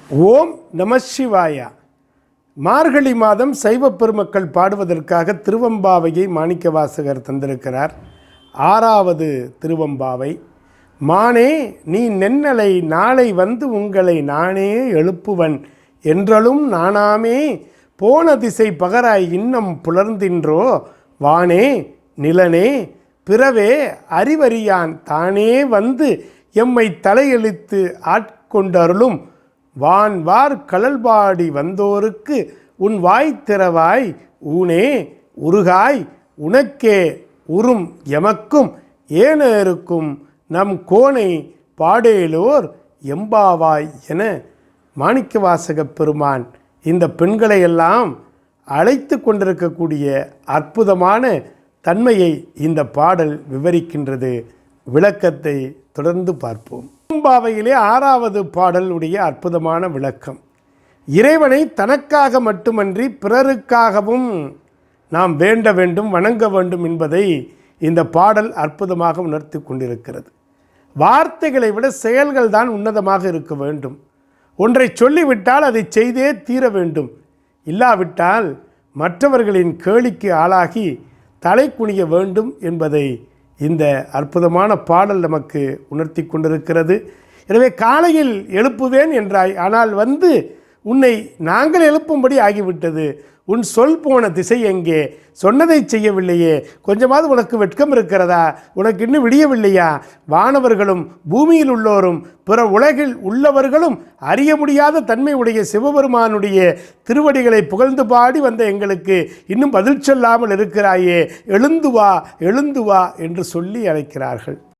ஓம் நம சிவாயா. மார்கழி மாதம் சைவ பெருமக்கள் பாடுவதற்காக திருவம்பாவையை மாணிக்கவாசகர் தந்திருக்கிறார். 6வது திருவம்பாவை. மானே நீ நென்னலை நாளை வந்து உங்களை நானே எழுப்புவன் என்றலும் நானாமே போன திசை பகராய் இன்னம் புலர்ந்தின்றோ வானே நிலனே பிறவே அறிவறியான் தானே வந்து எம்மை தலையெழுத்து ஆட்கொண்டருளும் வான்வார் கழல்பாடி வந்தோருக்கு உன் வாய் திறவாய் ஊனே உருகாய் உனக்கே உறும் எமக்கும் ஏனருக்கும் நம் கோனை பாடேலோர் எம்பாவாய் என மாணிக்கவாசகப் பெருமான் இந்த பெண்களையெல்லாம் அழைத்து கொண்டிருக்கக்கூடிய அற்புதமான தன்மையை இந்த பாடல் விவரிக்கின்றது. விளக்கத்தை தொடர்ந்து பார்ப்போம். திருவம்பாவையிலே 6வது பாடலுடைய அற்புதமான விளக்கம். இறைவனை தனக்காக மட்டுமன்றி பிறருக்காகவும் நாம் வேண்ட வேண்டும், வணங்க வேண்டும் என்பதை இந்த பாடல் அற்புதமாக உணர்த்தி கொண்டிருக்கிறது. வார்த்தைகளை விட செயல்கள் தான் உன்னதமாக இருக்க வேண்டும். ஒன்றை சொல்லிவிட்டால் அதை செய்தே தீர வேண்டும். இல்லாவிட்டால் மற்றவர்களின் கேலிக்கு ஆளாகி தலை குனிய வேண்டும் என்பதை இந்த அற்புதமான பாடல் நமக்கு உணர்த்தி கொண்டிருக்கிறது. எனவே காலையில் எழுப்புவேன் என்றாய், ஆனால் வந்து உன்னை நாங்கள் எழுப்பும்படி ஆகிவிட்டது. உன் சொல் போன திசை எங்கே? சொன்னதை செய்யவில்லையே. கொஞ்சமாவது உனக்கு வெட்கம் இருக்கிறதா? உனக்கு இன்னும் விடியவில்லையா? வானவர்களும் பூமியில் உள்ளோரும் பிற உலகில் உள்ளவர்களும் அறிய முடியாத தன்மை உடைய சிவபெருமானுடைய திருவடிகளை புகழ்ந்து பாடி வந்த எங்களுக்கு இன்னும் பதில் சொல்லாமல் இருக்கிறாயே, எழுந்து வா எழுந்து வா என்று சொல்லி அழைக்கிறார்கள்.